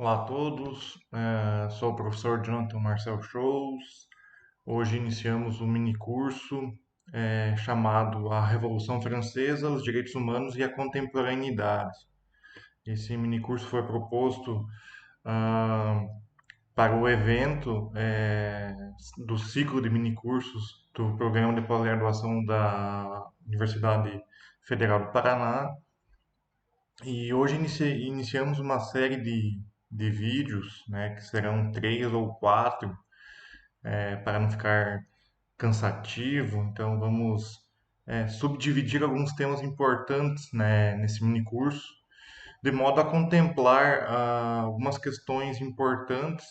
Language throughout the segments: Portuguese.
Olá a todos, sou o professor Jonathan Marcel Shows. Hoje iniciamos um mini curso chamado A Revolução Francesa, os Direitos Humanos e a Contemporaneidade. Esse mini curso foi proposto ah, para o evento do ciclo de mini cursos do Programa de Pós-Graduação da Universidade Federal do Paraná. E hoje iniciamos uma série de vídeos, né, que serão três ou quatro, para não ficar cansativo. Então vamos subdividir alguns temas importantes, né, nesse mini curso, de modo a contemplar algumas questões importantes,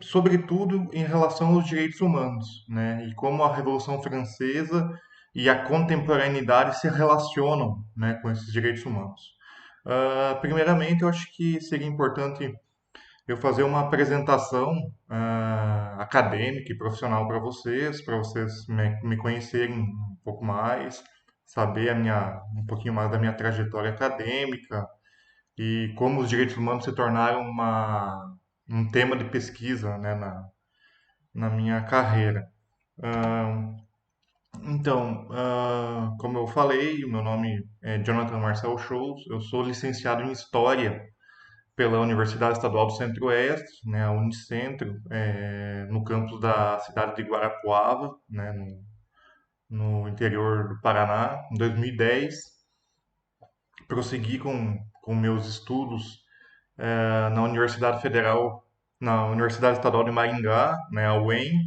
sobretudo em relação aos direitos humanos, né, e como a Revolução Francesa e a contemporaneidade se relacionam, né, com esses direitos humanos. Primeiramente, eu acho que seria importante eu fazer uma apresentação acadêmica e profissional para vocês me conhecerem um pouco mais, saber um pouquinho mais da minha trajetória acadêmica e como os direitos humanos se tornaram um tema de pesquisa, né, na minha carreira. Ah, como eu falei, o meu nome é Jonathan Marcel Scholz, eu sou licenciado em História pela Universidade Estadual do Centro-Oeste, né, a Unicentro, no campus da cidade de Guarapuava, né, no interior do Paraná. Em 2010, prossegui com meus estudos na Universidade Federal, na Universidade Estadual de Maringá, né, a UEM,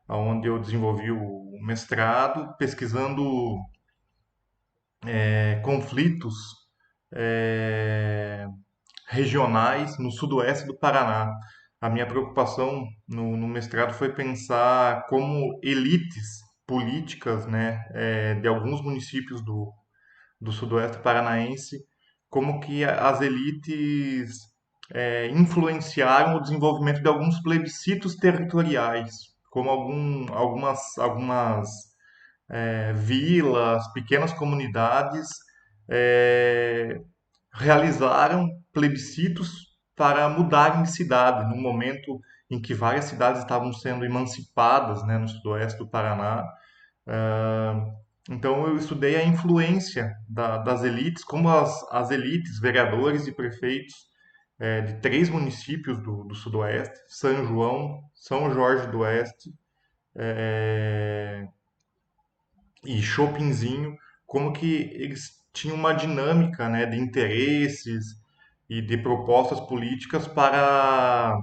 onde eu desenvolvi o mestrado, pesquisando conflitos é, regionais no sudoeste do Paraná. A minha preocupação no mestrado foi pensar como elites políticas, né, de alguns municípios do sudoeste paranaense, como que as elites influenciaram o desenvolvimento de alguns plebiscitos territoriais, como algumas vilas, pequenas comunidades é, realizaram plebiscitos para mudarem de cidade, num momento em que várias cidades estavam sendo emancipadas, né, no sudoeste do Paraná. Ah, então eu estudei a influência das elites, como as elites, vereadores e prefeitos de três municípios do sudoeste, São João, São Jorge do Oeste e Chopinzinho, como que eles tinham uma dinâmica, né, de interesses e de propostas políticas para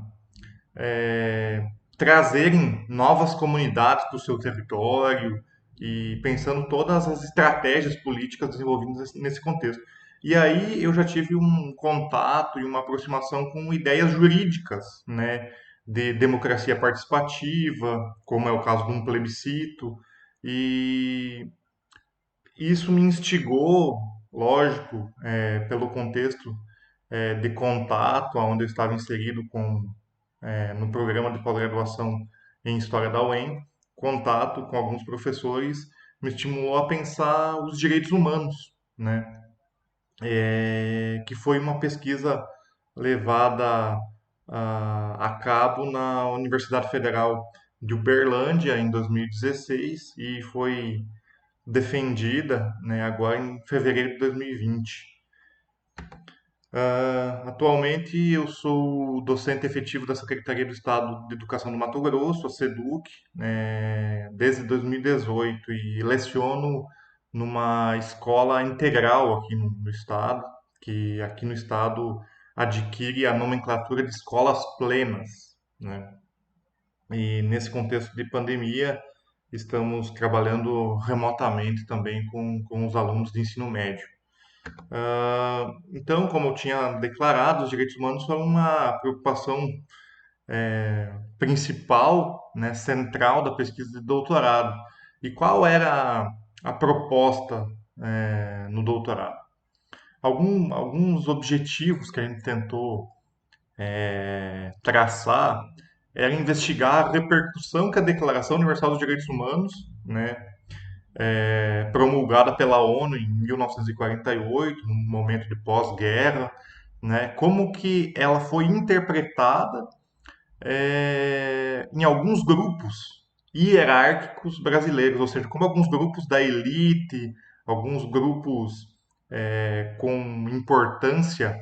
trazerem novas comunidades para o seu território e pensando todas as estratégias políticas desenvolvidas nesse contexto. E aí eu já tive um contato e uma aproximação com ideias jurídicas, né, de democracia participativa, como é o caso de um plebiscito, e isso me instigou, lógico, pelo contexto de contato, onde eu estava inserido no programa de pós-graduação em História da UEM, contato com alguns professores me estimulou a pensar os direitos humanos, né? Que foi uma pesquisa levada a cabo na Universidade Federal de Uberlândia em 2016 e foi defendida, né, agora em fevereiro de 2020. Atualmente eu sou docente efetivo da Secretaria do Estado de Educação do Mato Grosso, a SEDUC, desde 2018 e leciono numa escola integral aqui no estado, que aqui no estado adquire a nomenclatura de escolas plenas, né? E nesse contexto de pandemia, estamos trabalhando remotamente também com os alunos de ensino médio. Então, como eu tinha declarado, os direitos humanos são uma preocupação principal, né, central da pesquisa de doutorado. E qual era a proposta no doutorado? Alguns objetivos que a gente tentou traçar era investigar a repercussão que a Declaração Universal dos Direitos Humanos, né, promulgada pela ONU em 1948, num momento de pós-guerra, né? Como que ela foi interpretada em alguns grupos hierárquicos brasileiros, ou seja, como alguns grupos da elite, alguns grupos com importância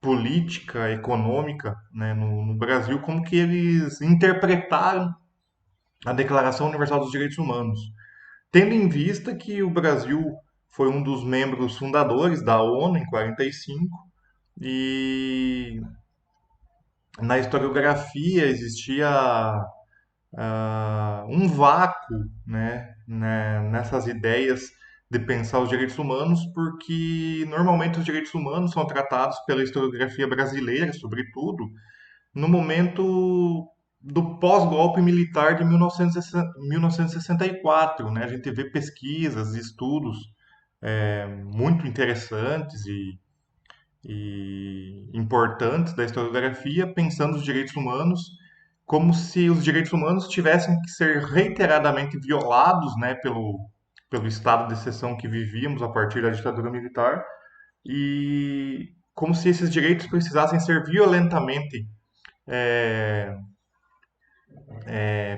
política, econômica, né, no Brasil, como que eles interpretaram a Declaração Universal dos Direitos Humanos, tendo em vista que o Brasil foi um dos membros fundadores da ONU em 45 e na historiografia existia um vácuo, nessas ideias de pensar os direitos humanos, porque normalmente os direitos humanos são tratados pela historiografia brasileira, sobretudo, no momento do pós-golpe militar de 1964, né? A gente vê pesquisas, estudos muito interessantes e importantes da historiografia, pensando os direitos humanos como se os direitos humanos tivessem que ser reiteradamente violados, né, pelo estado de exceção que vivíamos a partir da ditadura militar, e como se esses direitos precisassem ser violentamente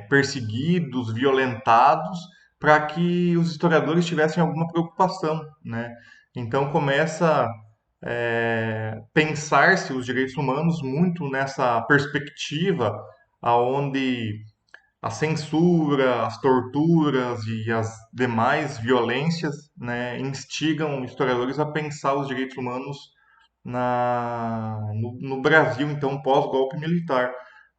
perseguidos, violentados, para que os historiadores tivessem alguma preocupação, né? Então começa pensar-se os direitos humanos muito nessa perspectiva aonde a censura, as torturas e as demais violências, né, instigam historiadores a pensar os direitos humanos no Brasil, então, pós-golpe militar.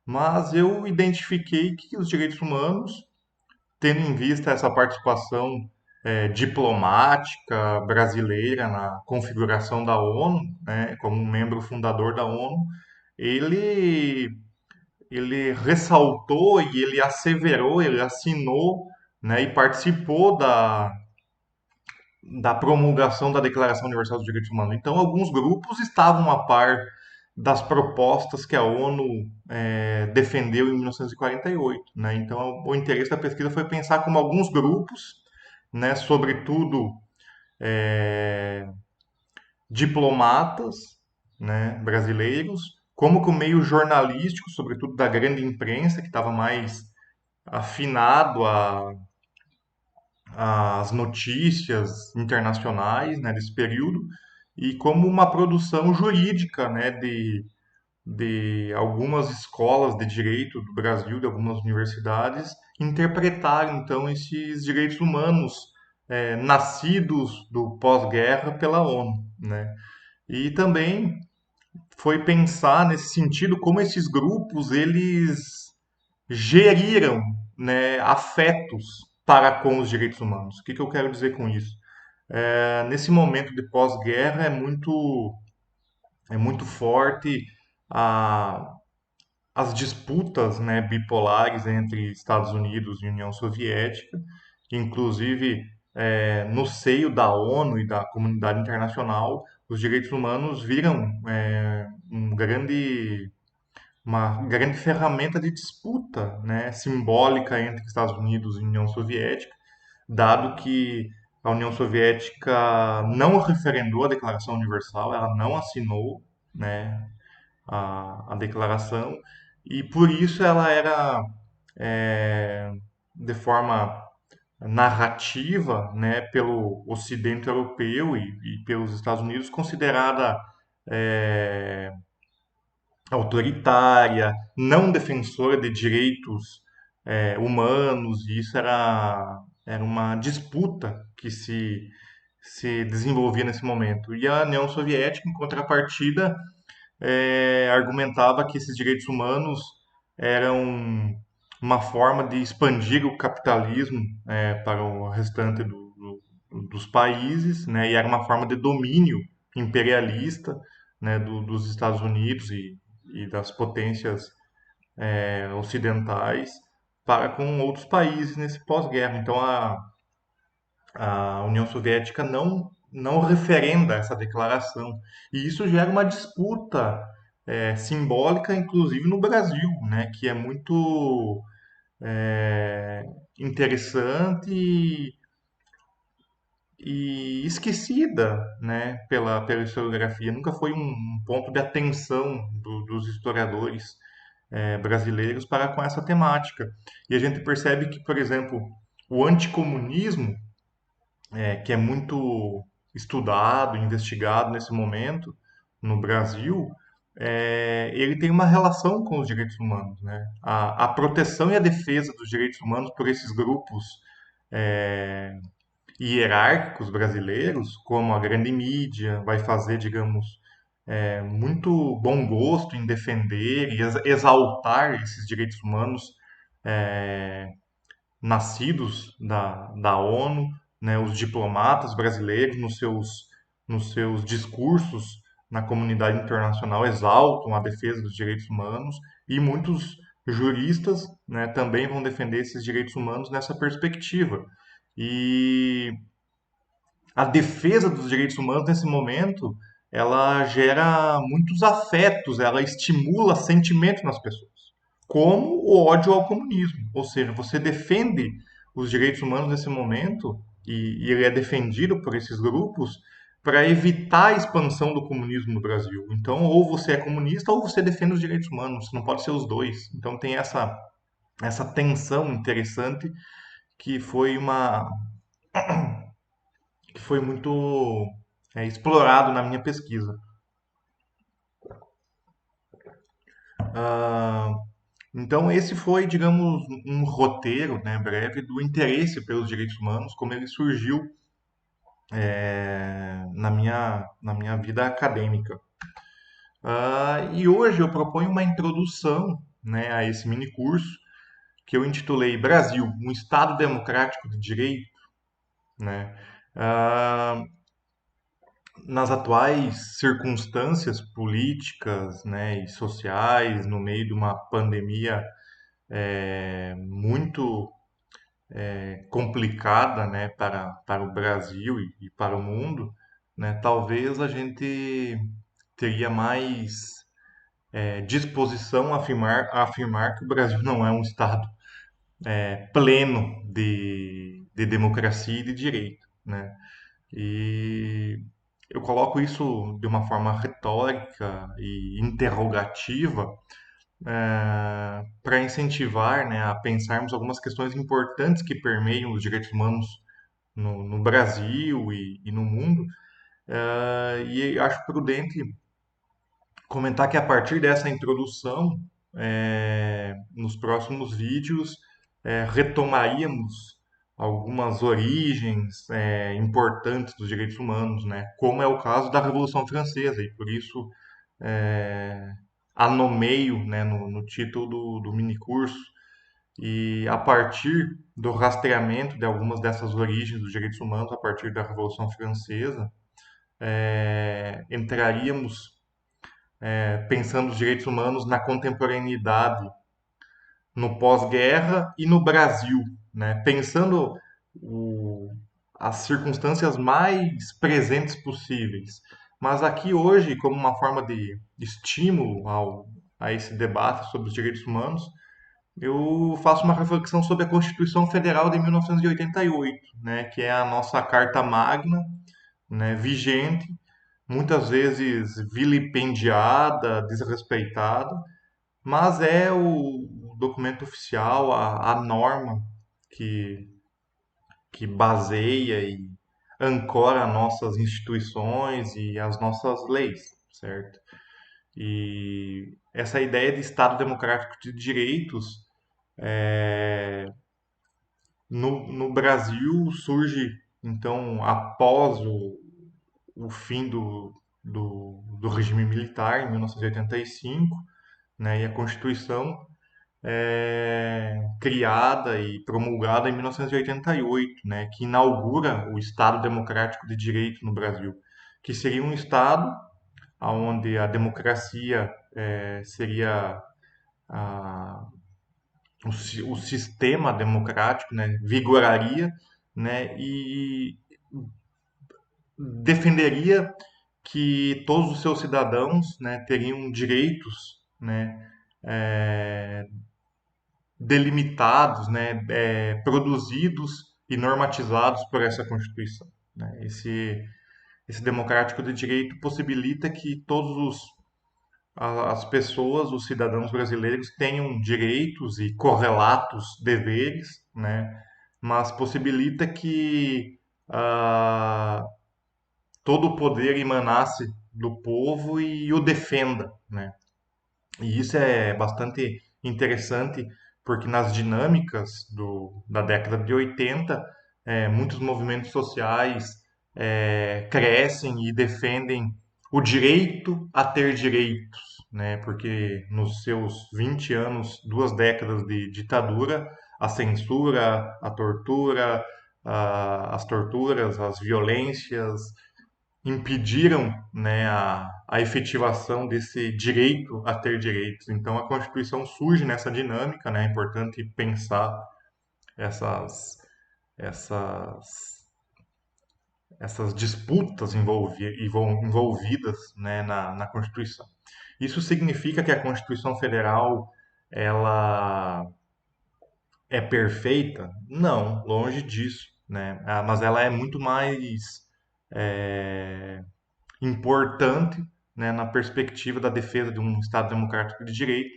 Mas eu identifiquei que os direitos humanos, tendo em vista essa participação diplomática brasileira na configuração da ONU, né, como um membro fundador da ONU, ele ele ressaltou e ele asseverou, ele assinou, né, e participou da promulgação da Declaração Universal dos Direitos Humanos. Então, alguns grupos estavam a par das propostas que a ONU defendeu em 1948, né? Então, o interesse da pesquisa foi pensar como alguns grupos, né, sobretudo diplomatas, né, brasileiros, como que o meio jornalístico, sobretudo da grande imprensa, que estava mais afinado às notícias internacionais, né, desse período, e como uma produção jurídica, né, de algumas escolas de direito do Brasil, de algumas universidades, interpretaram então esses direitos humanos nascidos do pós-guerra pela ONU, né? E também foi pensar nesse sentido como esses grupos eles geriram, né, afetos para com os direitos humanos. O que, que eu quero dizer com isso? Nesse momento de pós-guerra é muito forte a, as disputas, né, bipolares entre Estados Unidos e União Soviética, inclusive no seio da ONU e da comunidade internacional, os direitos humanos viram uma grande ferramenta de disputa, né, simbólica entre Estados Unidos e União Soviética, dado que a União Soviética não referendou a Declaração Universal, ela não assinou, né, a declaração, e por isso ela era, é, de forma narrativa, né, pelo Ocidente europeu e pelos Estados Unidos, considerada autoritária, não defensora de direitos humanos, e isso era uma disputa que se desenvolvia nesse momento. E a União Soviética, em contrapartida, argumentava que esses direitos humanos eram uma forma de expandir o capitalismo para o restante dos países, né, e era uma forma de domínio imperialista, né, dos Estados Unidos e das potências ocidentais para com outros países nesse pós-guerra. Então a União Soviética não referenda essa declaração. E isso gera uma disputa simbólica, inclusive no Brasil, né, que é muito interessante e esquecida, né, pela historiografia. Nunca foi um ponto de atenção dos historiadores brasileiros para com essa temática. E a gente percebe que, por exemplo, o anticomunismo, que é muito estudado, investigado nesse momento no Brasil, ele tem uma relação com os direitos humanos, né? A proteção e a defesa dos direitos humanos por esses grupos é, hierárquicos brasileiros, como a grande mídia, vai fazer, digamos, muito bom gosto em defender e exaltar esses direitos humanos nascidos da ONU, né, os diplomatas brasileiros nos seus discursos na comunidade internacional exaltam a defesa dos direitos humanos e muitos juristas, né, também vão defender esses direitos humanos nessa perspectiva. E a defesa dos direitos humanos nesse momento, ela gera muitos afetos, ela estimula sentimentos nas pessoas, como o ódio ao comunismo. Ou seja, você defende os direitos humanos nesse momento, e ele é defendido por esses grupos, para evitar a expansão do comunismo no Brasil. Então, ou você é comunista ou você defende os direitos humanos, não pode ser os dois. Então, tem essa tensão interessante que foi uma que foi muito explorado na minha pesquisa. Ah, então, esse foi, digamos, um roteiro, né, breve do interesse pelos direitos humanos, como ele surgiu na minha vida acadêmica. E hoje eu proponho uma introdução, né, a esse mini curso que eu intitulei Brasil, um Estado Democrático de Direito, né? Ah, nas atuais circunstâncias políticas, né, e sociais, no meio de uma pandemia muito complicada, né, para o Brasil e para o mundo, né, talvez a gente teria mais disposição a afirmar que o Brasil não é um Estado pleno de democracia e de direito, né? E eu coloco isso de uma forma retórica e interrogativa para incentivar, né, a pensarmos algumas questões importantes que permeiam os direitos humanos no Brasil e no mundo. E acho prudente comentar que a partir dessa introdução, nos próximos vídeos, retomaríamos algumas origens importantes dos direitos humanos, né? Como é o caso da Revolução Francesa, e por isso é, a nomeio, né, no título do minicurso, e a partir do rastreamento de algumas dessas origens dos direitos humanos, a partir da Revolução Francesa, entraríamos pensando os direitos humanos na contemporaneidade, no pós-guerra e no Brasil, né? Pensando o- as circunstâncias mais presentes possíveis. Mas aqui hoje, como uma forma de estímulo a esse debate sobre os direitos humanos, eu faço uma reflexão sobre a Constituição Federal de 1988, né, que é a nossa Carta Magna, né, vigente, muitas vezes vilipendiada, desrespeitada, mas é o documento oficial, a norma que, que baseia e ancora nossas instituições e as nossas leis, certo? E essa ideia de Estado Democrático de Direitos no Brasil surge, então, após o fim do regime militar, em 1985, né, e a Constituição criada e promulgada em 1988, né, que inaugura o Estado Democrático de Direito no Brasil, que seria um Estado onde a democracia seria a, o sistema democrático, né, vigoraria, né, e defenderia que todos os seus cidadãos, né, teriam direitos, né, delimitados, né, produzidos e normatizados por essa Constituição. né? Esse democrático de direito possibilita que as pessoas, os cidadãos brasileiros tenham direitos e correlatos deveres, né? Mas possibilita que ah, todo o poder emanasse do povo e o defenda, né? E isso é bastante interessante, porque nas dinâmicas da década de 80, muitos movimentos sociais crescem e defendem o direito a ter direitos, né? Porque nos seus 20 anos, 2 décadas de ditadura, a censura, a tortura, as torturas, as violências, impediram, né, a efetivação desse direito a ter direitos. Então, a Constituição surge nessa dinâmica, né? É importante pensar essas, essas, essas disputas envolvidas, né, na Constituição. Isso significa que a Constituição Federal ela é perfeita? Não, longe disso, né? Mas ela é muito mais importante, né, na perspectiva da defesa de um Estado democrático de direito,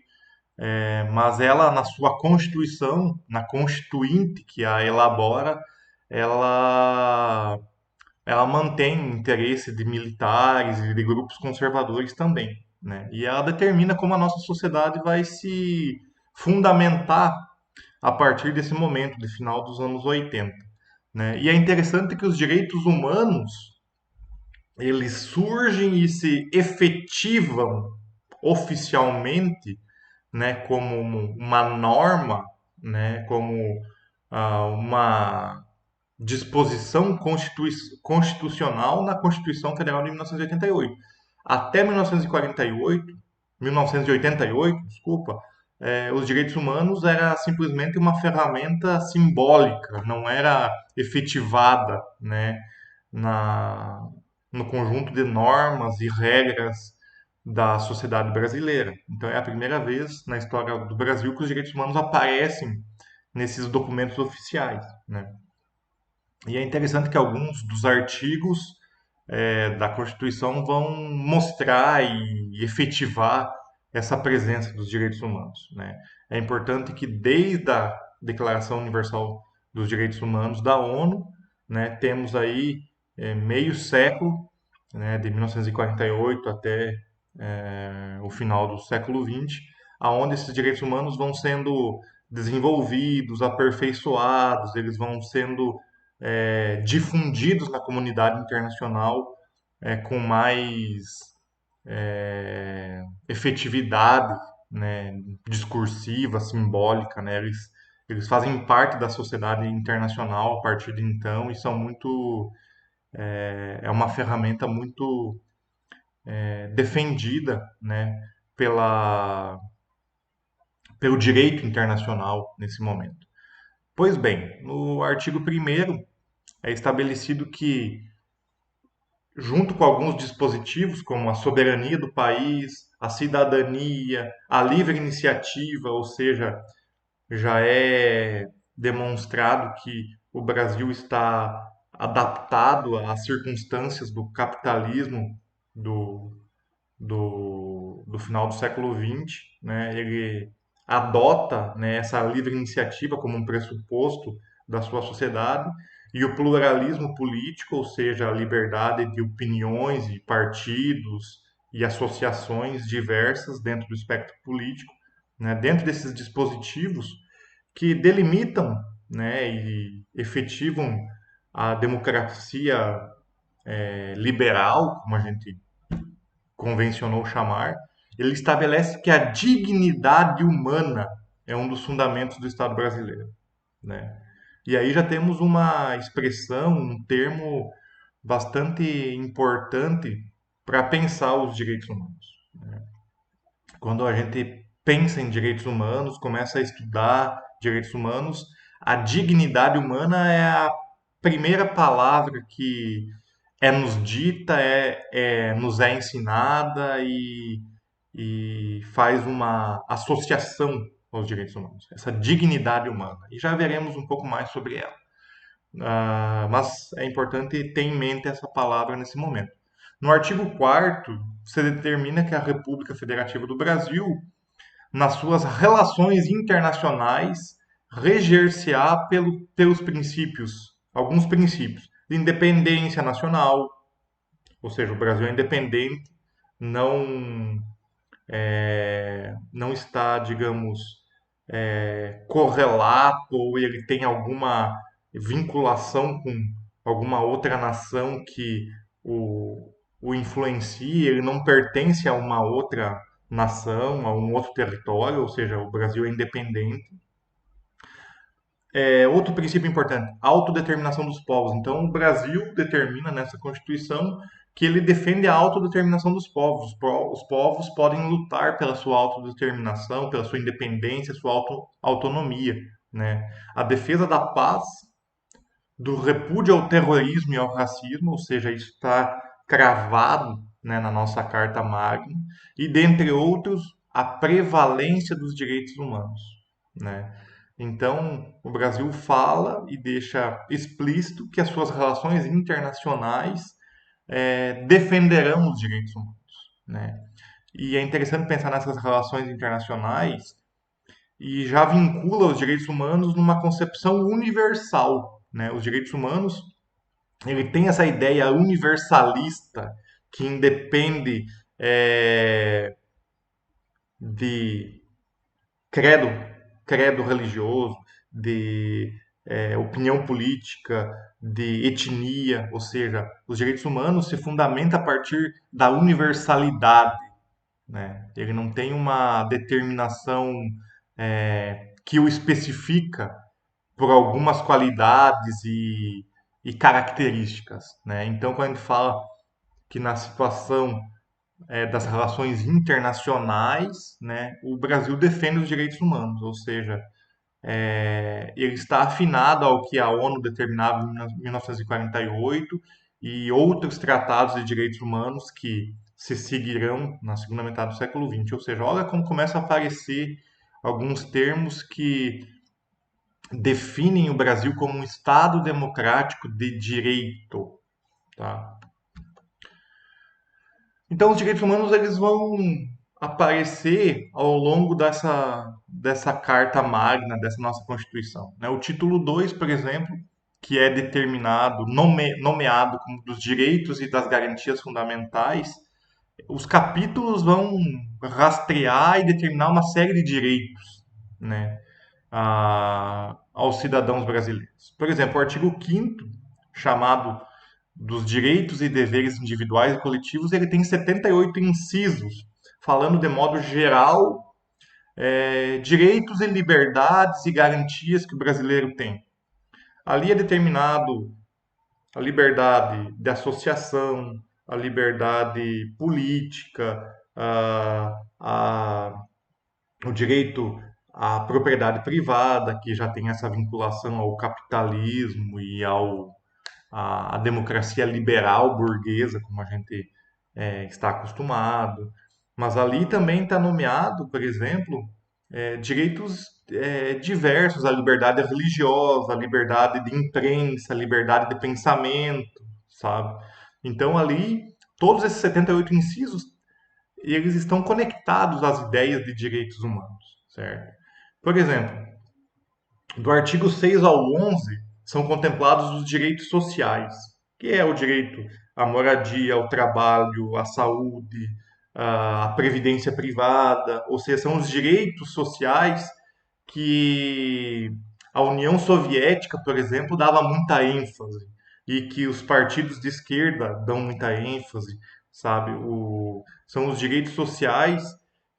mas ela, na sua Constituição, na Constituinte que a elabora, ela, ela mantém o interesse de militares e de grupos conservadores também, né? E ela determina como a nossa sociedade vai se fundamentar a partir desse momento, de final dos anos 80. Né? E é interessante que os direitos humanos eles surgem e se efetivam oficialmente, né, como uma norma, né, como uma disposição constitucional na Constituição Federal de 1988. Até 1988, desculpa, os direitos humanos era simplesmente uma ferramenta simbólica, não era efetivada, né, na, no conjunto de normas e regras da sociedade brasileira. Então é a primeira vez na história do Brasil que os direitos humanos aparecem nesses documentos oficiais, né? E é interessante que alguns dos artigos da Constituição vão mostrar e efetivar essa presença dos direitos humanos, né? É importante que desde a Declaração Universal dos Direitos Humanos da ONU, né, temos aí meio século, né, de 1948 até o final do século XX, aonde esses direitos humanos vão sendo desenvolvidos, aperfeiçoados, eles vão sendo difundidos na comunidade internacional com mais efetividade, né, discursiva, simbólica, né? Eles fazem parte da sociedade internacional a partir de então e são muito é uma ferramenta muito defendida, né, pela pelo direito internacional nesse momento. Pois bem, no artigo primeiro é estabelecido que junto com alguns dispositivos, como a soberania do país, a cidadania, a livre iniciativa, ou seja, já é demonstrado que o Brasil está adaptado às circunstâncias do capitalismo do, do final do século XX, né? Ele adota, né, essa livre iniciativa como um pressuposto da sua sociedade e o pluralismo político, ou seja, a liberdade de opiniões e partidos e associações diversas dentro do espectro político, né, dentro desses dispositivos que delimitam, né, e efetivam a democracia liberal, como a gente convencionou chamar, ele estabelece que a dignidade humana é um dos fundamentos do Estado brasileiro, né? E aí já temos uma expressão, um termo bastante importante para pensar os direitos humanos. Quando a gente pensa em direitos humanos, começa a estudar direitos humanos, a dignidade humana é a primeira palavra que nos dita, nos é ensinada e faz uma associação aos direitos humanos, essa dignidade humana. E já veremos um pouco mais sobre ela. mas é importante ter em mente essa palavra nesse momento. No artigo 4º, você determina que a República Federativa do Brasil, nas suas relações internacionais, reger-se-á pelos princípios, alguns princípios, de independência nacional, ou seja, o Brasil é independente, não, não está, digamos, correlato ou ele tem alguma vinculação com alguma outra nação que o influencia, ele não pertence a uma outra nação, a um outro território, ou seja, o Brasil é independente. Outro princípio importante, autodeterminação dos povos. Então, o Brasil determina nessa Constituição que ele defende a autodeterminação dos povos. Os povos podem lutar pela sua autodeterminação, pela sua independência, sua autonomia, né? A defesa da paz, do repúdio ao terrorismo e ao racismo, ou seja, isso está cravado, né, na nossa Carta Magna, e dentre outros, a prevalência dos direitos humanos, né? Então, o Brasil fala e deixa explícito que as suas relações internacionais defenderão os direitos humanos, né? E é interessante pensar nessas relações internacionais e já vincula os direitos humanos numa concepção universal, né? Os direitos humanos, ele tem essa ideia universalista que independe de credo, credo religioso, de opinião política, de etnia, ou seja, os direitos humanos se fundamentam a partir da universalidade, né? Ele não tem uma determinação que o especifica por algumas qualidades e características, né? Então, quando a gente fala que na situação das relações internacionais, né, o Brasil defende os direitos humanos, ou seja, ele está afinado ao que a ONU determinava em 1948 e outros tratados de direitos humanos que se seguirão na segunda metade do século XX. Ou seja, olha como começa a aparecer alguns termos que definem o Brasil como um Estado democrático de direito, tá? Então, os direitos humanos eles vão aparecer ao longo dessa Carta Magna, dessa nossa Constituição, né? O título 2, por exemplo, que é determinado, nomeado como dos direitos e das garantias fundamentais, os capítulos vão rastrear e determinar uma série de direitos, né, aos cidadãos brasileiros. Por exemplo, o artigo 5º, chamado dos direitos e deveres individuais e coletivos, ele tem 78 incisos, falando de modo geral direitos e liberdades e garantias que o brasileiro tem. Ali é determinado a liberdade de associação, a liberdade política, o direito à propriedade privada, que já tem essa vinculação ao capitalismo e à democracia liberal burguesa, como a gente está acostumado. Mas ali também está nomeado, por exemplo, direitos diversos, a liberdade religiosa, a liberdade de imprensa, a liberdade de pensamento, sabe? Então ali, todos esses 78 incisos, eles estão conectados às ideias de direitos humanos, certo? Por exemplo, do artigo 6 ao 11 são contemplados os direitos sociais, que é o direito à moradia, ao trabalho, à saúde, à previdência privada, ou seja, são os direitos sociais que a União Soviética, por exemplo, dava muita ênfase e que os partidos de esquerda dão muita ênfase, sabe? São os direitos sociais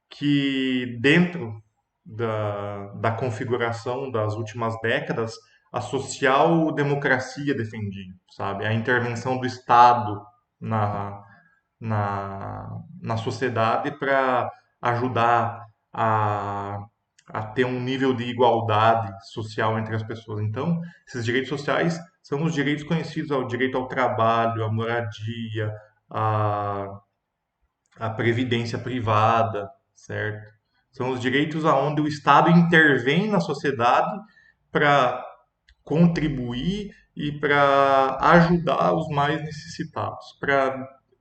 que, dentro da configuração das últimas décadas, a social-democracia defendia, sabe? A intervenção do Estado na, na sociedade para ajudar a, a ter um nível de igualdade social entre as pessoas. Então, esses direitos sociais são os direitos conhecidos, ao direito ao trabalho, à moradia, à, à previdência privada, certo? São os direitos aonde o Estado intervém na sociedade para contribuir e para ajudar os mais necessitados.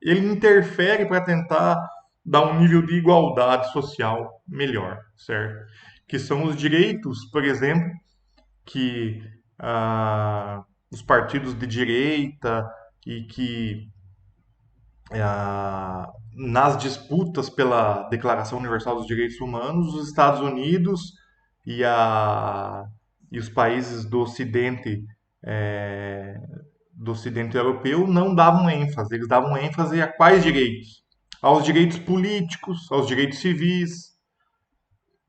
Ele interfere para tentar dar um nível de igualdade social melhor, certo? Que são os direitos, por exemplo, que os partidos de direita e que nas disputas pela Declaração Universal dos Direitos Humanos, os Estados Unidos e, e os países é, do Ocidente europeu não davam ênfase. Eles davam ênfase a quais direitos? Aos direitos políticos, aos direitos civis,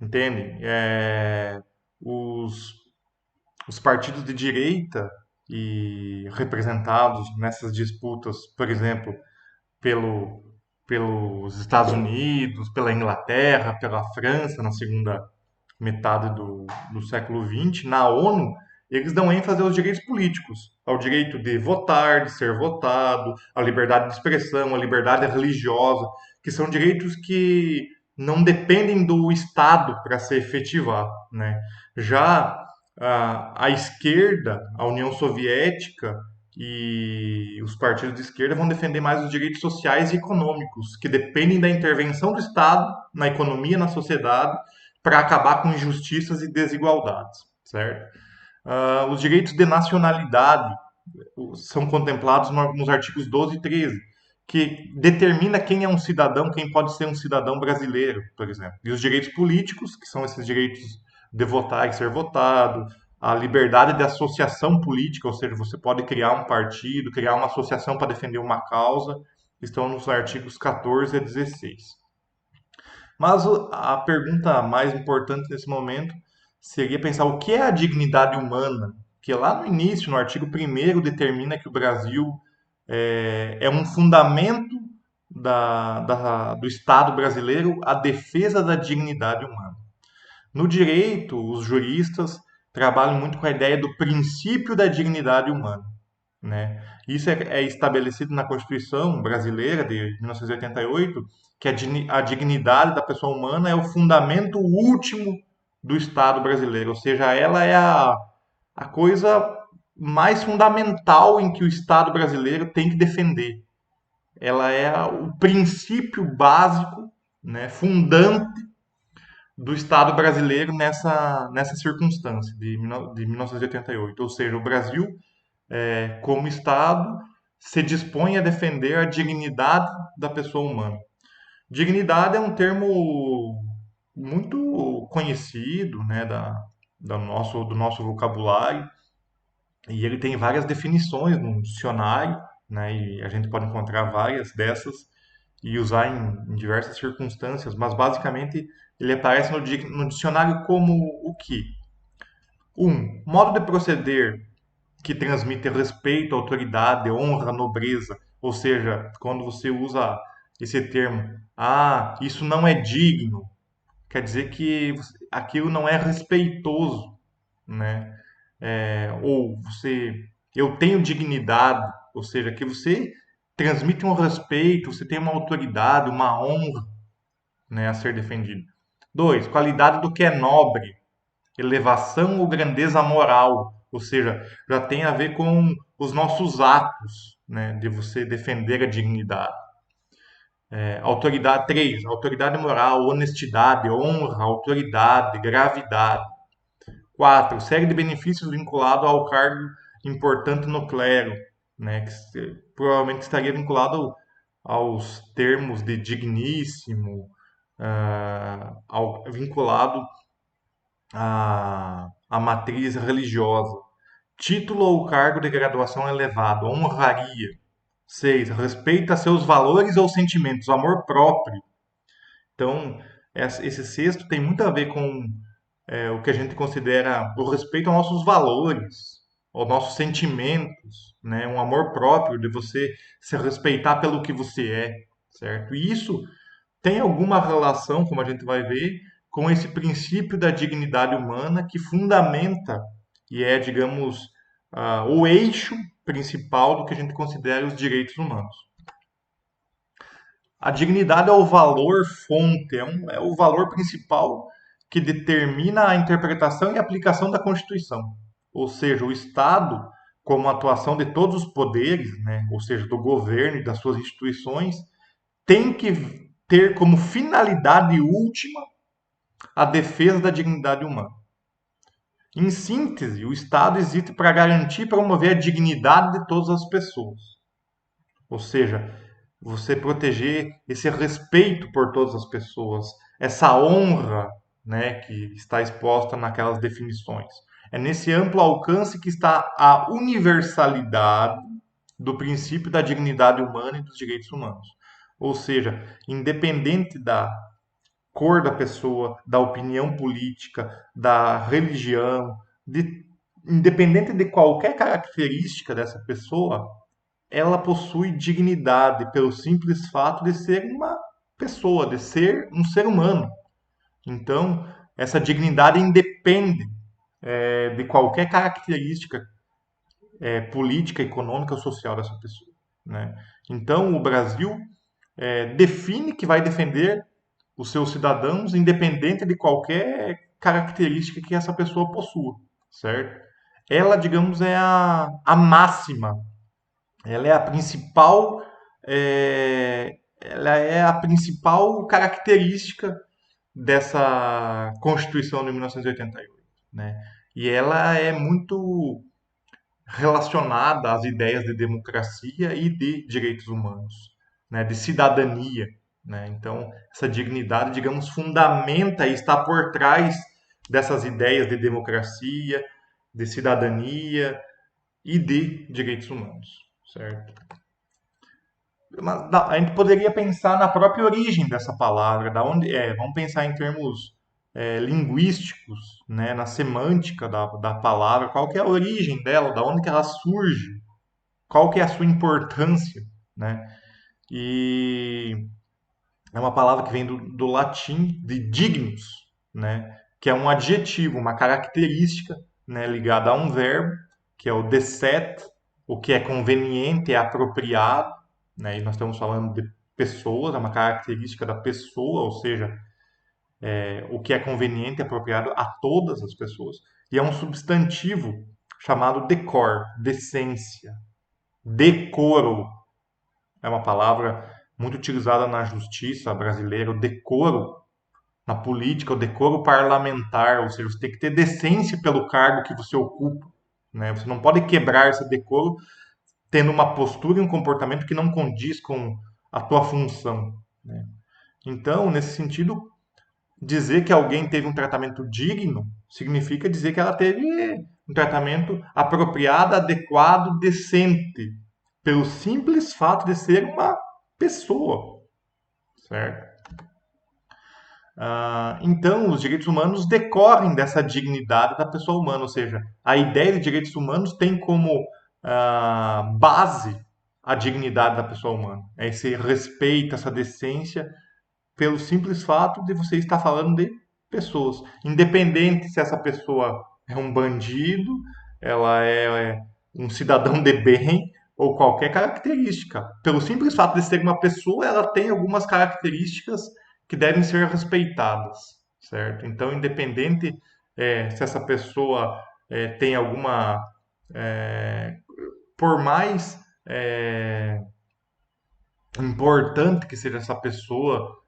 entende? Os, os partidos de direita e representados nessas disputas, por exemplo, pelo, pelos Estados Unidos, pela Inglaterra, pela França na segunda metade do século XX, na ONU, eles dão ênfase aos direitos políticos, ao direito de votar, de ser votado, à liberdade de expressão, à liberdade religiosa, que são direitos que não dependem do Estado para se efetivar, né? Já a esquerda, a União Soviética e os partidos de esquerda vão defender mais os direitos sociais e econômicos, que dependem da intervenção do Estado na economia, na sociedade, para acabar com injustiças e desigualdades, certo? Os direitos de nacionalidade são contemplados nos artigos 12 e 13, que determina quem é um cidadão, quem pode ser um cidadão brasileiro, por exemplo. E os direitos políticos, que são esses direitos de votar e ser votado, a liberdade de associação política, ou seja, você pode criar um partido, criar uma associação para defender uma causa, estão nos artigos 14 a 16. Mas a pergunta mais importante nesse momento seria pensar o que é a dignidade humana, que lá no início, no artigo 1º, determina que o Brasil é um fundamento do Estado brasileiro a defesa da dignidade humana. No direito, os juristas trabalham muito com a ideia do princípio da dignidade humana, né? Isso é estabelecido na Constituição brasileira de 1988, que a dignidade da pessoa humana é o fundamento último do Estado brasileiro, ou seja, ela é a coisa mais fundamental em que o Estado brasileiro tem que defender. Ela é o princípio básico, né, fundante do Estado brasileiro nessa circunstância de 1988. Ou seja, o Brasil como Estado, se dispõe a defender a dignidade da pessoa humana. Dignidade é um termo muito conhecido, né, do nosso vocabulário, e ele tem várias definições no dicionário, né, e a gente pode encontrar várias dessas e usar em diversas circunstâncias, mas basicamente ele aparece no dicionário como o que? Modo de proceder que transmite respeito, autoridade, honra, nobreza. Ou seja, quando você usa esse termo, isso não é digno, quer dizer que aquilo não é respeitoso, né? Ou eu tenho dignidade, ou seja, que você transmite um respeito, você tem uma autoridade, uma honra, né, a ser defendido. 2, qualidade do que é nobre, elevação ou grandeza moral, ou seja, já tem a ver com os nossos atos, né, de você defender a dignidade. Autoridade 3, autoridade moral, honestidade, honra, autoridade, gravidade. 4, série de benefícios vinculado ao cargo importante no clero, né, que provavelmente estaria vinculado aos termos de digníssimo, vinculado a matriz religiosa. Título ou cargo de graduação elevado, honraria. 6. Respeita seus valores ou sentimentos, amor próprio. Então, esse sexto tem muito a ver com o que a gente considera o respeito aos nossos valores, aos nossos sentimentos, né? Um amor próprio de você se respeitar pelo que você é, certo? E isso tem alguma relação, como a gente vai ver, com esse princípio da dignidade humana que fundamenta e é, digamos, o eixo principal do que a gente considera os direitos humanos. A dignidade é o valor fonte, é o valor principal que determina a interpretação e aplicação da Constituição. Ou seja, o Estado como a atuação de todos os poderes, né, ou seja, do governo e das suas instituições, tem que ter como finalidade última a defesa da dignidade humana. Em síntese, o Estado existe para garantir e promover a dignidade de todas as pessoas. Ou seja, você proteger esse respeito por todas as pessoas, essa honra, né, que está exposta naquelas definições. É nesse amplo alcance que está a universalidade do princípio da dignidade humana e dos direitos humanos. Ou seja, independente da cor da pessoa, da opinião política, da religião, independente de qualquer característica dessa pessoa, ela possui dignidade pelo simples fato de ser uma pessoa, de ser um ser humano. Então, essa dignidade independe de qualquer característica política, econômica ou social dessa pessoa. Né? Então, o Brasil define que vai defender os seus cidadãos, independente de qualquer característica que essa pessoa possua, certo? Ela, digamos, é a máxima, ela é a principal, ela é a principal característica dessa Constituição de 1988, né? E ela é muito relacionada às ideias de democracia e de direitos humanos, né? De cidadania, né? Então, essa dignidade, digamos, fundamenta e está por trás dessas ideias de democracia, de cidadania e de direitos humanos, certo? A gente poderia pensar na própria origem dessa palavra, da onde vamos pensar em termos linguísticos, né, na semântica da palavra, qual que é a origem dela, da onde que ela surge, qual que é a sua importância, né? E é uma palavra que vem do latim de dignus, né, que é um adjetivo, uma característica, né, ligada a um verbo, que é o decet, o que é conveniente, é apropriado, né, e nós estamos falando de pessoas, é uma característica da pessoa, ou seja, o que é conveniente e apropriado a todas as pessoas. E é um substantivo chamado decor, decência, decoro. É uma palavra muito utilizada na justiça brasileira, o decoro na política, o decoro parlamentar, ou seja, você tem que ter decência pelo cargo que você ocupa, né? Você não pode quebrar esse decoro tendo uma postura e um comportamento que não condiz com a tua função, né? Então, nesse sentido, dizer que alguém teve um tratamento digno significa dizer que ela teve um tratamento apropriado, adequado, decente, pelo simples fato de ser uma pessoa, certo? Então, os direitos humanos decorrem dessa dignidade da pessoa humana, ou seja, a ideia de direitos humanos tem como base a dignidade da pessoa humana, é esse respeito, essa decência, pelo simples fato de você estar falando de pessoas, independente se essa pessoa é um bandido, ela é um cidadão de bem ou qualquer característica. Pelo simples fato de ser uma pessoa, ela tem algumas características que devem ser respeitadas, certo? Então, independente se essa pessoa tem alguma, por mais importante que seja essa pessoa,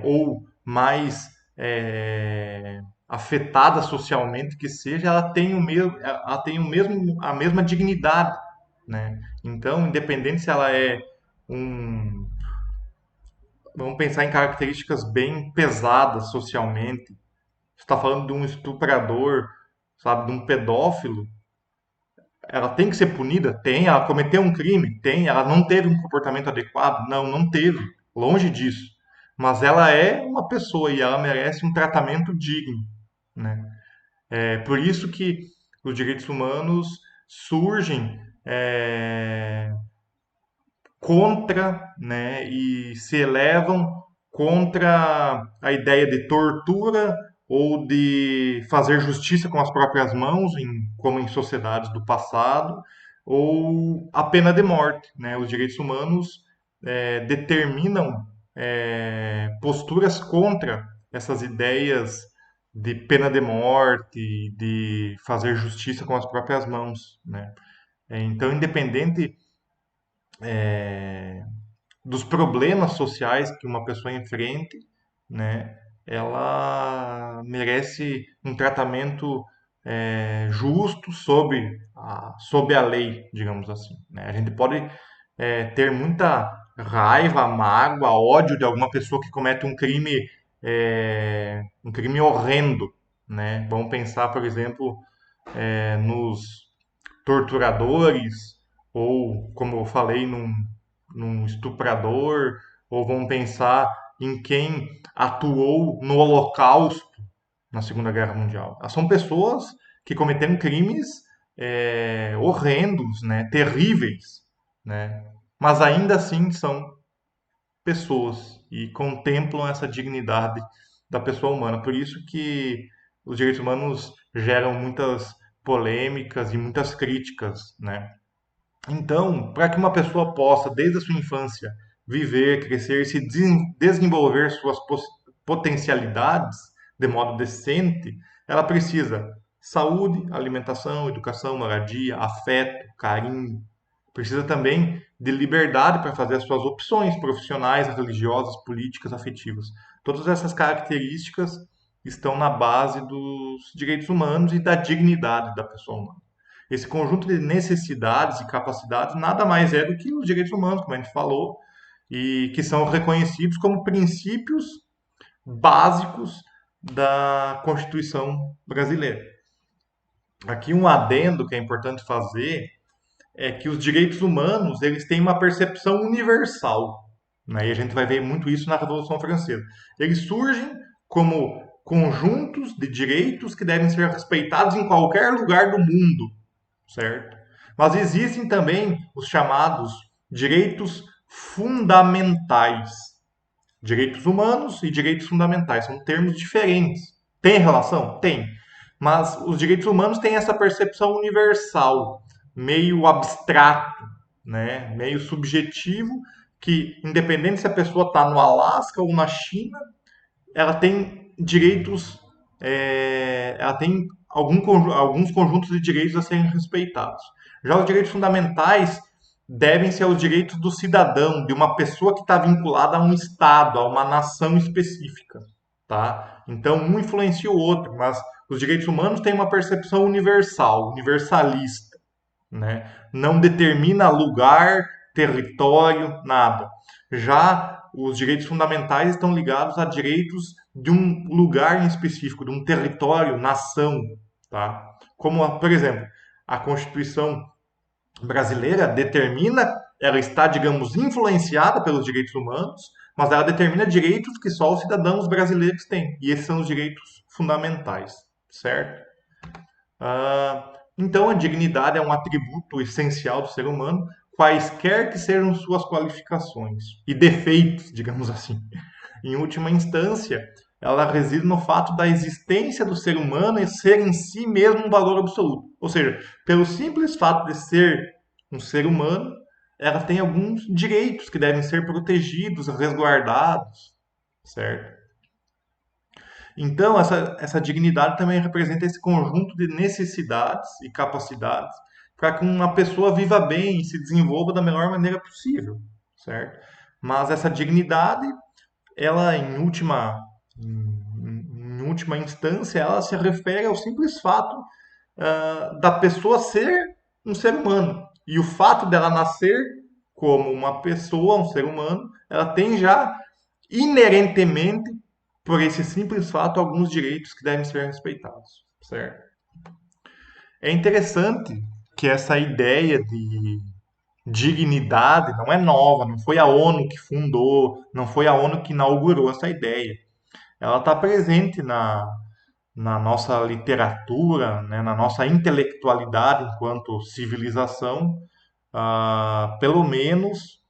ou mais afetada socialmente que seja, ela tem o mesmo, a mesma dignidade, né? Então, independente se ela é um, vamos pensar em características bem pesadas socialmente. Você está falando de um estuprador, sabe, de um pedófilo, ela tem que ser punida? Tem. Ela cometeu um crime? Tem. Ela não teve um comportamento adequado? Não, não teve. Longe disso. Mas ela é uma pessoa e ela merece um tratamento digno, né? É por isso que os direitos humanos surgem contra, né, e se elevam contra a ideia de tortura ou de fazer justiça com as próprias mãos, como em sociedades do passado, ou a pena de morte, né? Os direitos humanos determinam posturas contra essas ideias de pena de morte, de fazer justiça com as próprias mãos, né? Então, independente dos problemas sociais que uma pessoa enfrente, né, ela merece um tratamento justo sob a lei, digamos assim, né? A gente pode ter muita raiva, mágoa, ódio de alguma pessoa que comete um crime horrendo, né? Vamos pensar, por exemplo, nos torturadores, ou, como eu falei, num estuprador, ou vamos pensar em quem atuou no Holocausto na Segunda Guerra Mundial. São pessoas que cometeram crimes horrendos, né, terríveis, né, mas ainda assim são pessoas e contemplam essa dignidade da pessoa humana. Por isso que os direitos humanos geram muitas polêmicas e muitas críticas, né? Então, para que uma pessoa possa, desde a sua infância, viver, crescer, desenvolver suas potencialidades de modo decente, ela precisa saúde, alimentação, educação, moradia, afeto, carinho. Precisa também de liberdade para fazer as suas opções profissionais, religiosas, políticas, afetivas. Todas essas características estão na base dos direitos humanos e da dignidade da pessoa humana. Esse conjunto de necessidades e capacidades nada mais é do que os direitos humanos, como a gente falou, e que são reconhecidos como princípios básicos da Constituição brasileira. Aqui um adendo que é importante fazer é que os direitos humanos eles têm uma percepção universal, né? E a gente vai ver muito isso na Revolução Francesa. Eles surgem como conjuntos de direitos que devem ser respeitados em qualquer lugar do mundo, certo? Mas existem também os chamados direitos fundamentais. Direitos humanos e direitos fundamentais são termos diferentes. Tem relação? Tem. Mas os direitos humanos têm essa percepção universal, meio abstrato, né? Meio subjetivo, que independente se a pessoa está no Alasca ou na China, ela tem direitos, ela tem alguns conjuntos de direitos a serem respeitados. Já os direitos fundamentais devem-se aos direitos do cidadão, de uma pessoa que está vinculada a um Estado, a uma nação específica. Tá? Então, um influencia o outro, mas os direitos humanos têm uma percepção universal, universalista, né? Não determina lugar, território, nada. Já os direitos fundamentais estão ligados a direitos de um lugar em específico, de um território, nação, tá? Como, por exemplo, a Constituição brasileira determina, ela está, digamos, influenciada pelos direitos humanos, mas ela determina direitos que só os cidadãos brasileiros têm. E esses são os direitos fundamentais, certo? Então, a dignidade é um atributo essencial do ser humano, quaisquer que sejam suas qualificações e defeitos, digamos assim. Em última instância, ela reside no fato da existência do ser humano e ser em si mesmo um valor absoluto. Ou seja, pelo simples fato de ser um ser humano, ela tem alguns direitos que devem ser protegidos, resguardados, certo? Então, essa dignidade também representa esse conjunto de necessidades e capacidades para que uma pessoa viva bem e se desenvolva da melhor maneira possível, certo? Mas essa dignidade, ela em última instância, ela se refere ao simples fato da pessoa ser um ser humano. E o fato dela nascer como uma pessoa, um ser humano, ela tem já inerentemente, por esse simples fato, alguns direitos que devem ser respeitados, certo? É interessante que essa ideia de dignidade não é nova, não foi a ONU que fundou, não foi a ONU que inaugurou essa ideia. Ela está presente na nossa literatura, né, na nossa intelectualidade enquanto civilização, pelo menos,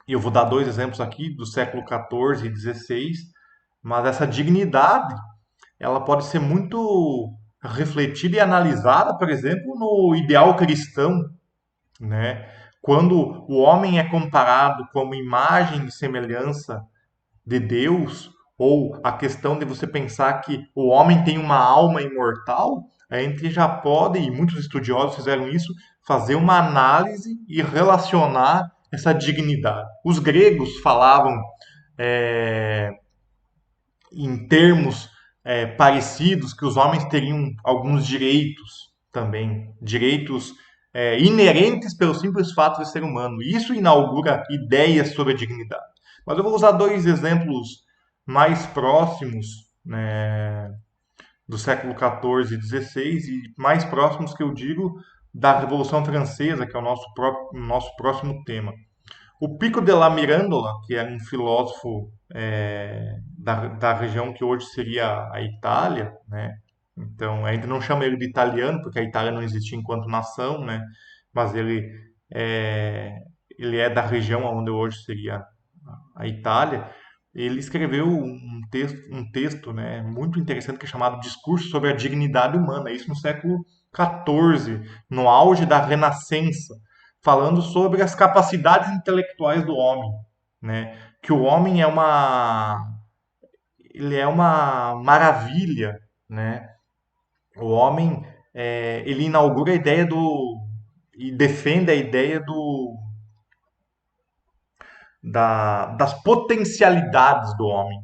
e eu vou dar dois exemplos aqui, do século XIV e XVI, mas essa dignidade, ela pode ser muito refletida e analisada, por exemplo, no ideal cristão, né? Quando o homem é comparado como imagem e semelhança de Deus, ou a questão de você pensar que o homem tem uma alma imortal, a gente já pode, e muitos estudiosos fizeram isso, fazer uma análise e relacionar essa dignidade. Os gregos falavam é, em termos parecidos que os homens teriam alguns direitos também, direitos inerentes pelo simples fato de ser humano. Isso inaugura ideias sobre a dignidade. Mas eu vou usar dois exemplos mais próximos, né, do século XIV e XVI e mais próximos que eu digo da Revolução Francesa, que é o nosso próximo tema. O Pico della Mirandola, que era um filósofo da região que hoje seria a Itália, né? Então, ainda não chama ele de italiano, porque a Itália não existia enquanto nação, né? Mas é, ele é da região onde hoje seria a Itália. Ele escreveu um texto, né, muito interessante que é chamado Discurso sobre a Dignidade Humana, isso no século XIV, no auge da Renascença, falando sobre as capacidades intelectuais do homem, né? Que o homem ele é uma maravilha, né? O homem, ele inaugura a ideia e defende a ideia das potencialidades do homem,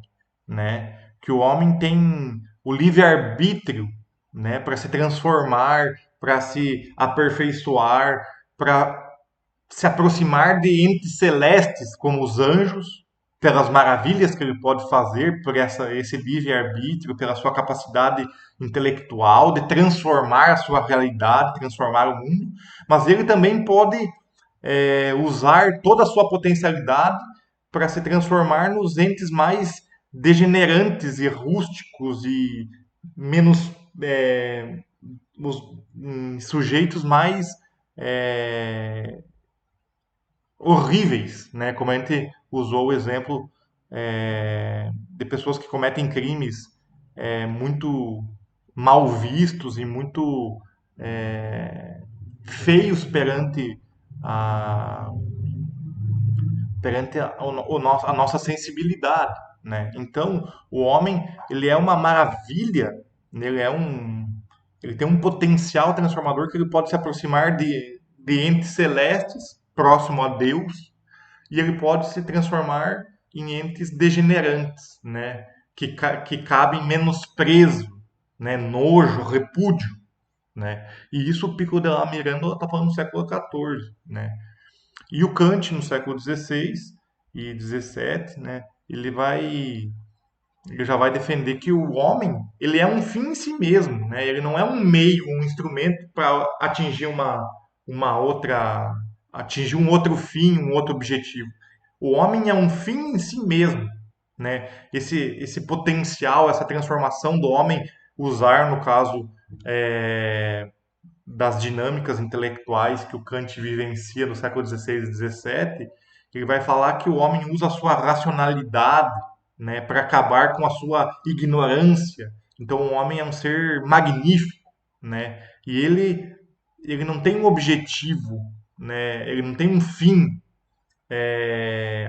né? Que o homem tem o livre-arbítrio, né? Para se transformar, para se aperfeiçoar, para se aproximar de entes celestes, como os anjos, pelas maravilhas que ele pode fazer, por esse livre-arbítrio, pela sua capacidade intelectual de transformar a sua realidade, transformar o mundo, mas ele também pode usar toda a sua potencialidade para se transformar nos entes mais degenerantes e rústicos e menos os sujeitos mais é, horríveis, né? Como a gente usou o exemplo de pessoas que cometem crimes muito mal vistos e muito feios a, a nossa sensibilidade, né? Então, o homem, ele é uma maravilha, né? Ele tem um potencial transformador que ele pode se aproximar de entes celestes, próximo a Deus, e ele pode se transformar em entes degenerantes, né? Que cabem menosprezo, né? Nojo, repúdio, né? E isso o Pico della Mirandola está falando no século XIV, né? E o Kant, no século XVI e XVII, né, ele já vai defender que o homem ele é um fim em si mesmo, né? Ele não é um meio, um instrumento para atingir um outro fim, um outro objetivo. O homem é um fim em si mesmo, né? Esse potencial, essa transformação do homem usar, no caso, das dinâmicas intelectuais que o Kant vivencia no século XVI e XVII, ele vai falar que o homem usa a sua racionalidade, né, para acabar com a sua ignorância. Então, o homem é um ser magnífico, né? E ele não tem um objetivo, né? Ele não tem um fim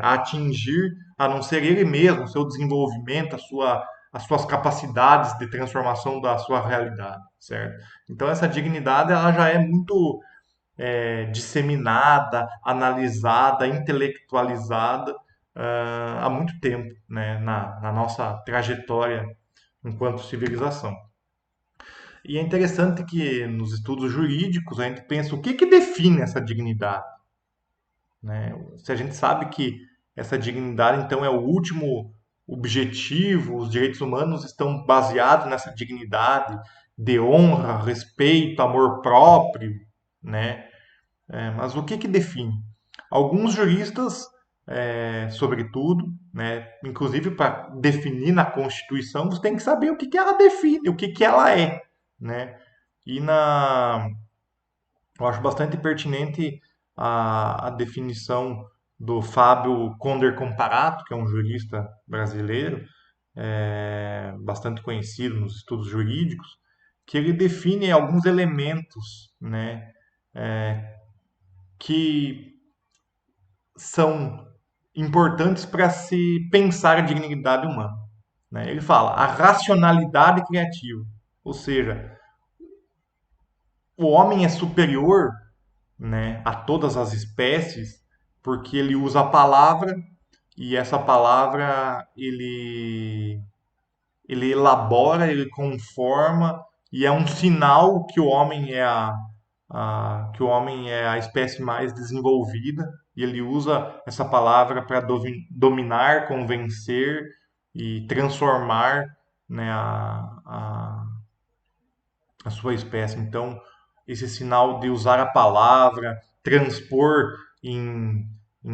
a atingir, a não ser ele mesmo, o seu desenvolvimento, as suas capacidades de transformação da sua realidade, certo? Então essa dignidade ela já é muito disseminada, analisada, intelectualizada há muito tempo, né, na nossa trajetória enquanto civilização. E é interessante que nos estudos jurídicos a gente pensa o que define essa dignidade, né? Se a gente sabe que essa dignidade, então, é o último objetivo, os direitos humanos estão baseados nessa dignidade de honra, respeito, amor próprio, né? Mas o que define? Alguns juristas, sobretudo, né, inclusive para definir na Constituição, você tem que saber o que ela define, o que ela é, né? E eu acho bastante pertinente a definição do Fábio Conder Comparato, que é um jurista brasileiro, bastante conhecido nos estudos jurídicos, que ele define alguns elementos, né, que são importantes para se pensar a dignidade humana, né? Ele fala a racionalidade criativa, ou seja, o homem é superior, né, a todas as espécies porque ele usa a palavra e essa palavra ele elabora, ele conforma e é um sinal que o homem é que o homem é a espécie mais desenvolvida e ele usa essa palavra para dominar, convencer e transformar, né, a sua espécie. Então, esse sinal de usar a palavra, transpor em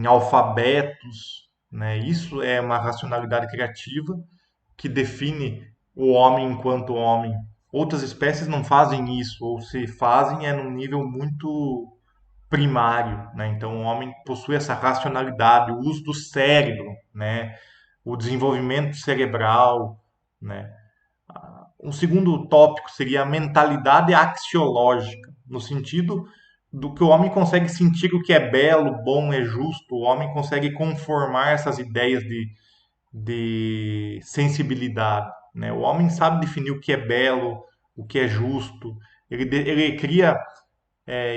alfabetos, né, isso é uma racionalidade criativa que define o homem enquanto homem. Outras espécies não fazem isso, ou se fazem é num nível muito primário, né? Então o homem possui essa racionalidade, o uso do cérebro, né? O desenvolvimento cerebral, né? Um segundo tópico seria a mentalidade axiológica, no sentido do que o homem consegue sentir o que é belo, bom, é justo, o homem consegue conformar essas ideias de sensibilidade, né? O homem sabe definir o que é belo, o que é justo. Ele cria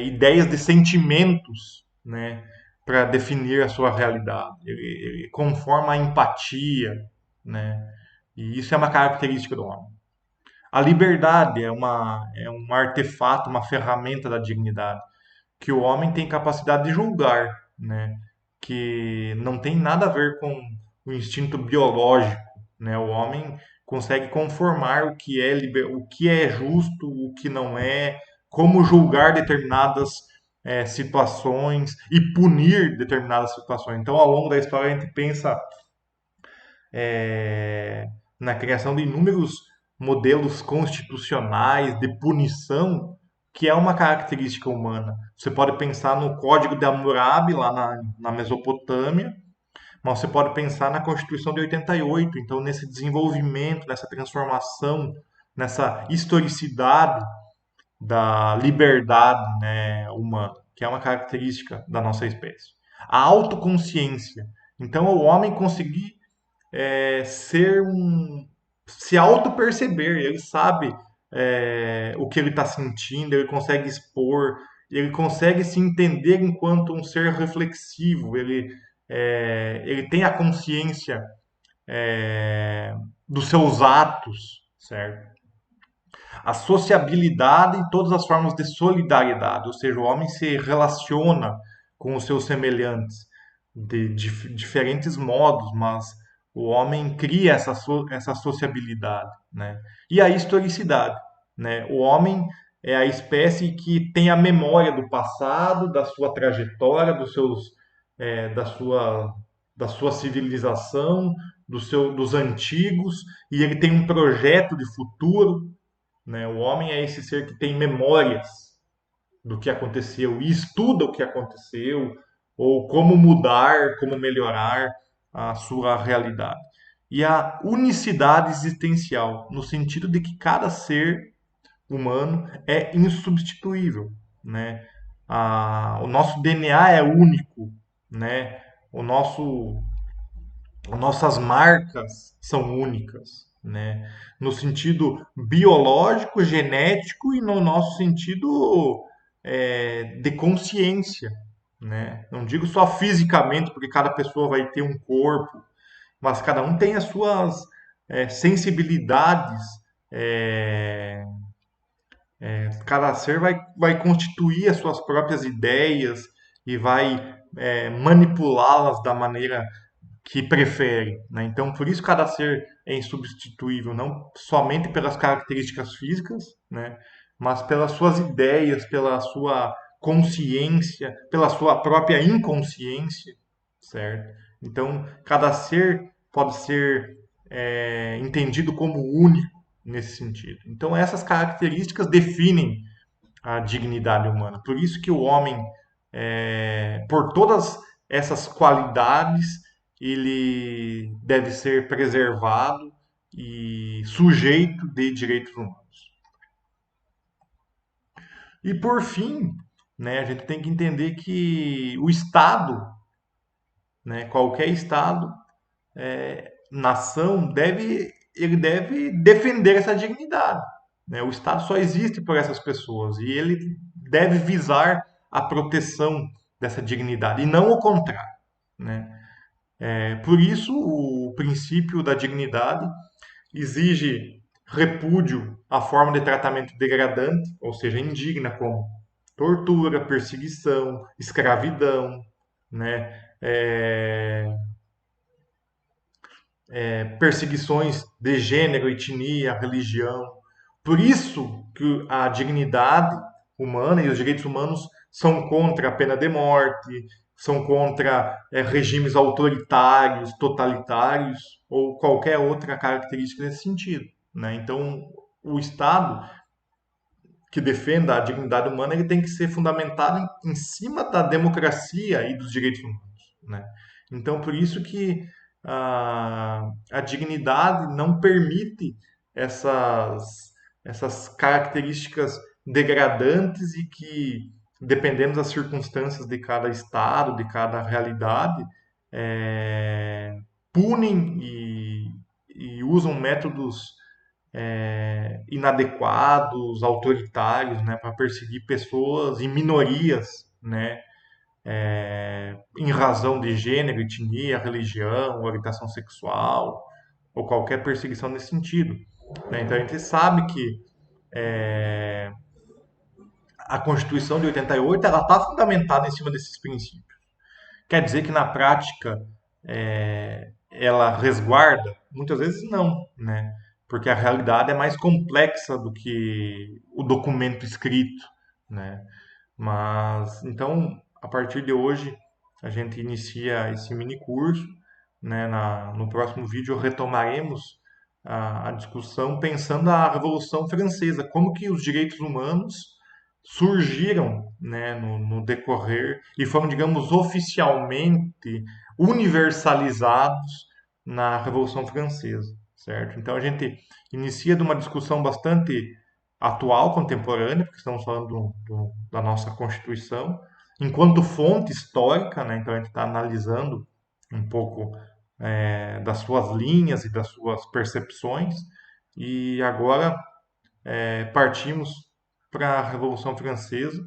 ideias de sentimentos, né? Para definir a sua realidade. Ele conforma a empatia, né? E isso é uma característica do homem. A liberdade é um artefato, uma ferramenta da dignidade, que o homem tem capacidade de julgar, né? Que não tem nada a ver com o instinto biológico, né? O homem consegue conformar o que é justo, o que não é, como julgar determinadas situações e punir determinadas situações. Então, ao longo da história, a gente pensa na criação de inúmeros modelos constitucionais de punição, que é uma característica humana. Você pode pensar no Código de Hammurabi, lá na Mesopotâmia, mas você pode pensar na Constituição de 88. Então, nesse desenvolvimento, nessa transformação, nessa historicidade da liberdade, né, humana, que é uma característica da nossa espécie. A autoconsciência. Então, o homem conseguir ser se auto-perceber, ele sabe o que ele está sentindo, ele consegue expor, ele consegue se entender enquanto um ser reflexivo, ele tem a consciência dos seus atos, certo? A sociabilidade e todas as formas de solidariedade, ou seja, o homem se relaciona com os seus semelhantes de diferentes modos, mas o homem cria essa sociabilidade, né? E a historicidade, né? O homem é a espécie que tem a memória do passado, da sua trajetória, da da sua civilização, dos antigos, e ele tem um projeto de futuro, né? O homem é esse ser que tem memórias do que aconteceu e estuda o que aconteceu, ou como mudar, como melhorar a sua realidade. E a unicidade existencial, no sentido de que cada ser humano é insubstituível, né? O nosso DNA é único, né? O nosso nossas marcas são únicas, né? No sentido biológico, genético e no nosso sentido de consciência, né? Não digo só fisicamente, porque cada pessoa vai ter um corpo, mas cada um tem as suas sensibilidades. é, Cada ser vai constituir as suas próprias ideias e vai manipulá-las da maneira que prefere, né? Então, por isso cada ser é insubstituível, não somente pelas características físicas, né? Mas pelas suas ideias, pela sua consciência, pela sua própria inconsciência, certo? Então, cada ser pode ser entendido como único nesse sentido. Então, essas características definem a dignidade humana. Por isso que o homem, por todas essas qualidades, ele deve ser preservado e sujeito de direitos humanos. E por fim, né, a gente tem que entender que o Estado, né, qualquer Estado, nação, ele deve defender essa dignidade. né? O Estado só existe por essas pessoas e ele deve visar a proteção dessa dignidade e não o contrário, né? Por isso, o princípio da dignidade exige repúdio à forma de tratamento degradante, ou seja, indigna, como tortura, perseguição, escravidão, né? Perseguições de gênero, etnia, religião. Por isso que a dignidade humana e os direitos humanos são contra a pena de morte, são contra regimes autoritários, totalitários ou qualquer outra característica nesse sentido, né? Então, o Estado que defenda a dignidade humana ele tem que ser fundamentado em cima da democracia e dos direitos humanos, né? Então, por isso que a dignidade não permite essas, essas características degradantes e que, dependendo das circunstâncias de cada estado, de cada realidade, punem e usam métodos inadequados, autoritários, né, para perseguir pessoas e minorias, né, em razão de gênero, etnia, religião, orientação sexual ou qualquer perseguição nesse sentido, né? Então a gente sabe que a Constituição de 88 ela está fundamentada em cima desses princípios. Quer dizer que na prática ela resguarda? Muitas vezes não, né? Porque a realidade é mais complexa do que o documento escrito, né? Mas então, a partir de hoje, a gente inicia esse mini curso, né? No próximo vídeo retomaremos a discussão pensando na Revolução Francesa, como que os direitos humanos surgiram, né, no decorrer e foram, digamos, oficialmente universalizados na Revolução Francesa, certo? Então a gente inicia de uma discussão bastante atual, contemporânea, porque estamos falando da nossa Constituição, enquanto fonte histórica, né? Então a gente está analisando um pouco das suas linhas e das suas percepções, e agora partimos para a Revolução Francesa.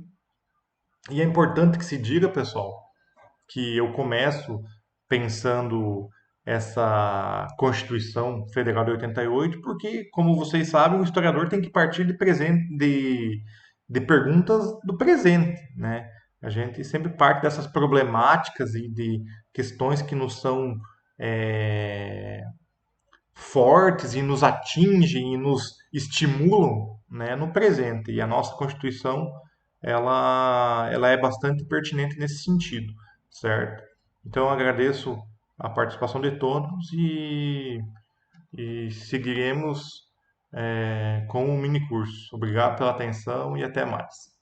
E é importante que se diga, pessoal, que eu começo pensando essa Constituição Federal de 88, porque, como vocês sabem, o historiador tem que partir de perguntas do presente, né? A gente sempre parte dessas problemáticas e de questões que nos são é, fortes e nos atingem e nos estimulam, né, no presente. E a nossa Constituição, ela é bastante pertinente nesse sentido, certo? Então, eu agradeço a participação de todos e seguiremos com o mini curso. Obrigado pela atenção e até mais.